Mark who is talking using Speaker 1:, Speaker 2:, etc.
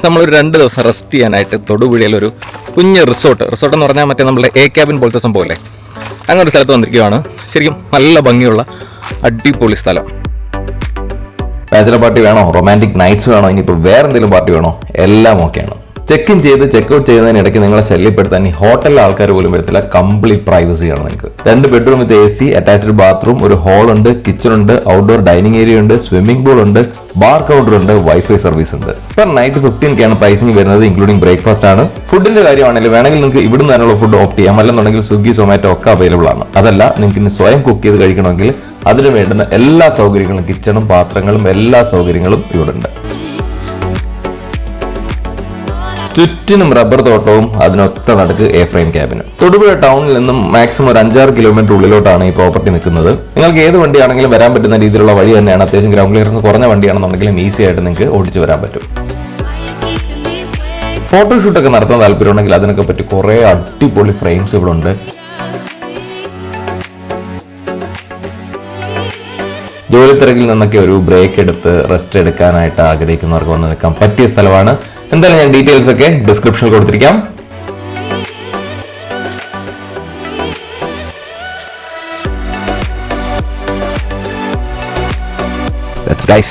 Speaker 1: നമ്മളൊരു 2 ദിവസം റെസ്റ്റ് ചെയ്യാനായിട്ട് തൊടുപുഴയിലൊരു കുഞ്ഞ് റിസോർട്ട് എന്ന് പറഞ്ഞാൽ മറ്റേ നമ്മുടെ എ ക്യാബിൻ പോലത്തെ സംഭവമല്ലേ, അങ്ങനെ ഒരു സ്ഥലത്ത് വന്നിരിക്കുകയാണ്. ശരിക്കും നല്ല ഭംഗിയുള്ള അടിപൊളി സ്ഥലം.
Speaker 2: ബാച്ചിലർ പാർട്ടി വേണോ, റൊമാൻറ്റിക് നൈറ്റ്സ് വേണോ, ഇനിയിപ്പോൾ വേറെ എന്തെങ്കിലും പാർട്ടി വേണോ, എല്ലാം ഓക്കെയാണ്. ചെക്ക് ഇൻ ചെയ്ത് ചെക്ക് ഔട്ട് ചെയ്യുന്നതിനിടയ്ക്ക് നിങ്ങളെ ശല്യപ്പെടുത്താൻ ഈ ഹോട്ടലിലെ ആൾക്കാർ പോലും വരത്തില്ല. കംപ്ലീറ്റ് പ്രൈവസിയാണ് നിങ്ങൾക്ക്. 2 bedroom with AC, attached bathroom, ഒരു ഹോൾ ഉണ്ട്, കിച്ചൺ ഉണ്ട്, ഔട്ട്ഡോർ ഡൈനിങ് ഏരിയ ഉണ്ട്, സ്വിമ്മിംഗ് പൂൾ ഉണ്ട്, ബാർ കൗണ്ടർ ഉണ്ട്, വൈഫൈ സർവീസ് ഉണ്ട്. പെർ നൈറ്റ് 15K ആണ് പ്രൈസിങ് വരുന്നത്, ഇൻക്ലൂഡിംഗ് ബ്രേക്ക്ഫാസ്റ്റ് ആണ്. ഫുഡിന്റെ കാര്യമാണെങ്കിൽ വേണമെങ്കിൽ നിങ്ങൾക്ക് ഇവിടുന്ന് തന്നെയുള്ള ഫുഡ് ഓപ്റ്റ് ചെയ്യാം, അല്ലെന്നുണ്ടെങ്കിൽ സ്വിഗ്ഗി, സൊമാറ്റോ ഒക്കെ അവൈലബിൾ ആണ്. അതല്ല നിങ്ങൾക്ക് ഇനി സ്വയം കുക്ക് ചെയ്ത് കഴിക്കണമെങ്കിൽ അതിന് വേണ്ടുന്ന എല്ലാ സൗകര്യങ്ങളും, കിച്ചണും പാത്രങ്ങളും എല്ലാ സൗകര്യങ്ങളും ഇവിടെ ഉണ്ട്. ചുറ്റിനും റബ്ബർ തോട്ടവും അതിനൊത്ത നടുക്ക് എ ഫ്രെയിം ക്യാബിനും. തൊടുപുഴ ടൗണിൽ നിന്നും മാക്സിമം ഒരു 5-6 കിലോമീറ്റർ ഉള്ളിലോട്ടാണ് ഈ പ്രോപ്പർട്ടി നിൽക്കുന്നത്. നിങ്ങൾക്ക് ഏത് വണ്ടിയാണെങ്കിലും വരാൻ പറ്റുന്ന രീതിയിലുള്ള വഴി തന്നെയാണ്. അത്യാവശ്യം ഗ്രൗണ്ട് ക്ലിയറൻസ് കുറഞ്ഞ വണ്ടിയാണെന്നുണ്ടെങ്കിലും ഈസി ആയിട്ട് നിങ്ങൾക്ക് ഓടിച്ചു വരാൻ പറ്റും. ഫോട്ടോഷൂട്ടൊക്കെ നടത്താൻ താല്പര്യമുണ്ടെങ്കിൽ അതിനൊക്കെ പറ്റി കുറേ അടിപൊളി ഫ്രെയിംസ് ഇവിടെ ഉണ്ട്. ജോലി തിരക്കിൽ നിന്നൊക്കെ ഒരു ബ്രേക്ക് എടുത്ത് റെസ്റ്റ് എടുക്കാനായിട്ട് ആഗ്രഹിക്കുന്നവർക്ക് വന്ന് നിൽക്കാൻ പറ്റിയ സ്ഥലമാണ്. എന്തായാലും ഞാൻ ഡീറ്റെയിൽസ് ഒക്കെ ഡിസ്ക്രിപ്ഷനിൽ കൊടുത്തിരിക്കാം. That's guys.